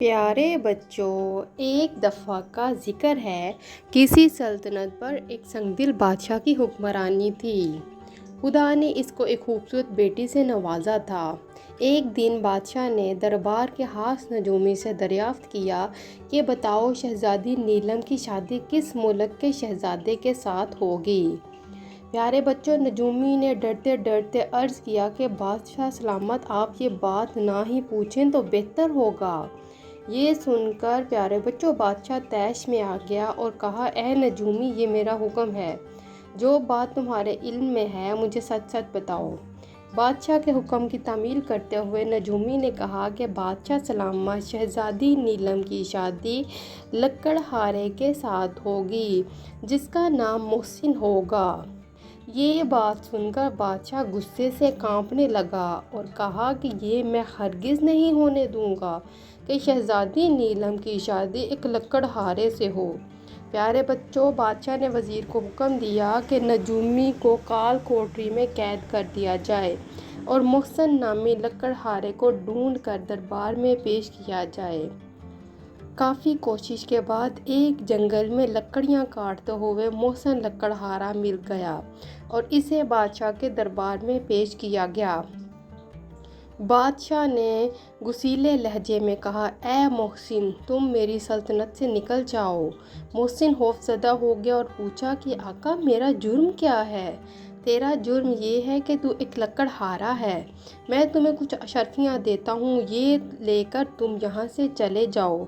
پیارے بچوں، ایک دفعہ کا ذکر ہے، کسی سلطنت پر ایک سنگ دل بادشاہ کی حکمرانی تھی۔ خدا نے اس کو ایک خوبصورت بیٹی سے نوازا تھا۔ ایک دن بادشاہ نے دربار کے خاص نجومی سے دریافت کیا کہ بتاؤ شہزادی نیلم کی شادی کس ملک کے شہزادے کے ساتھ ہوگی۔ پیارے بچوں، نجومی نے ڈرتے ڈرتے عرض کیا کہ بادشاہ سلامت، آپ یہ بات نہ ہی پوچھیں تو بہتر ہوگا۔ یہ سن کر پیارے بچوں بادشاہ طیش میں آ گیا اور کہا، اے نجومی، یہ میرا حکم ہے، جو بات تمہارے علم میں ہے مجھے سچ سچ بتاؤ۔ بادشاہ کے حکم کی تعمیل کرتے ہوئے نجومی نے کہا کہ بادشاہ سلامت، شہزادی نیلم کی شادی لکڑہارے کے ساتھ ہوگی، جس کا نام محسن ہوگا۔ یہ بات سن کر بادشاہ غصے سے کانپنے لگا اور کہا کہ یہ میں ہرگز نہیں ہونے دوں گا کہ شہزادی نیلم کی شادی ایک لکڑہارے سے ہو۔ پیارے بچوں، بادشاہ نے وزیر کو حکم دیا کہ نجومی کو کال کوٹری میں قید کر دیا جائے اور محسن نامی لکڑہارے کو ڈھونڈ کر دربار میں پیش کیا جائے۔ کافی کوشش کے بعد ایک جنگل میں لکڑیاں کاٹتے ہوئے محسن لکڑہارا مل گیا اور اسے بادشاہ کے دربار میں پیش کیا گیا۔ بادشاہ نے غصیلے لہجے میں کہا، اے محسن، تم میری سلطنت سے نکل جاؤ۔ محسن خوف زدہ ہو گیا اور پوچھا کہ آقا، میرا جرم کیا ہے؟ تیرا جرم یہ ہے کہ تو ایک لکڑہارا ہے۔ میں تمہیں کچھ اشرفیاں دیتا ہوں، یہ لے کر تم یہاں سے چلے جاؤ۔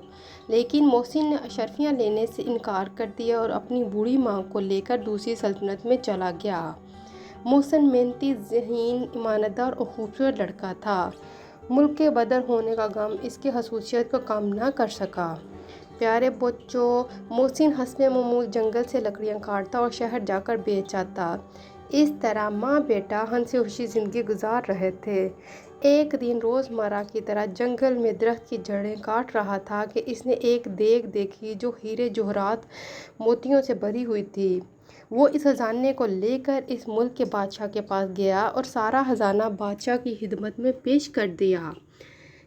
لیکن محسن نے اشرفیاں لینے سے انکار کر دیا اور اپنی بوڑھی ماں کو لے کر دوسری سلطنت میں چلا گیا۔ محسن محنتی، ذہین، ایماندار اور خوبصورت لڑکا تھا۔ ملک کے بدر ہونے کا غم اس کی خصوصیت کو کم نہ کر سکا۔ پیارے بچوں، محسن حسب معمول جنگل سے لکڑیاں کاٹتا اور شہر جا کر بیچ آتا۔ اس طرح ماں بیٹا ہنسی خوشی زندگی گزار رہے تھے۔ ایک دن روزمرہ کی طرح جنگل میں درخت کی جڑیں کاٹ رہا تھا کہ اس نے ایک دیگ دیکھی جو ہیرے جواہرات موتیوں سے بھری ہوئی تھی۔ وہ اس خزانے کو لے کر اس ملک کے بادشاہ کے پاس گیا اور سارا خزانہ بادشاہ کی خدمت میں پیش کر دیا۔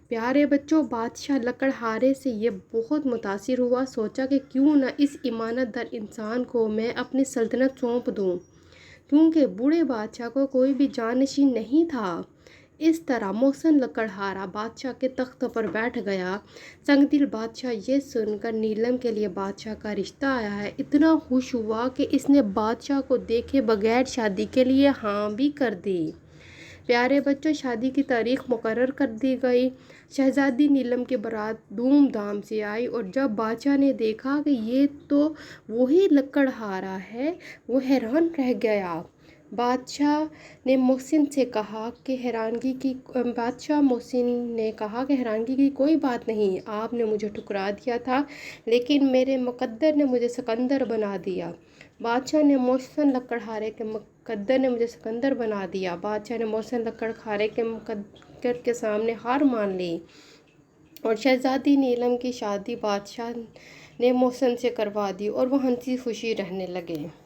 پیارے بچوں، بادشاہ لکڑہارے سے یہ بہت متاثر ہوا، سوچا کہ کیوں نہ اس ایماندار دار انسان کو میں اپنی سلطنت سونپ دوں، کیونکہ بوڑھے بادشاہ کو کوئی بھی جانشین نہیں تھا۔ اس طرح محسن لکڑہارا بادشاہ کے تخت پر بیٹھ گیا۔ سنگ دل بادشاہ یہ سن کر نیلم کے لیے بادشاہ کا رشتہ آیا ہے، اتنا خوش ہوا کہ اس نے بادشاہ کو دیکھے بغیر شادی کے لیے ہاں بھی کر دی۔ پیارے بچوں، شادی کی تاریخ مقرر کر دی گئی۔ شہزادی نیلم کی بارات دھوم دھام سے آئی اور جب بادشاہ نے دیکھا کہ یہ تو وہی لکڑہارا ہے، وہ حیران رہ گیا۔ بادشاہ محسن نے کہا کہ حیرانگی کی کوئی بات نہیں، آپ نے مجھے ٹھکرا دیا تھا لیکن میرے مقدر نے مجھے سکندر بنا دیا۔ بادشاہ نے محسن لکڑہارے کے مقدر کے سامنے ہار مان لی اور شہزادی نیلم کی شادی بادشاہ نے محسن سے کروا دی اور وہ ہنسی خوشی رہنے لگے۔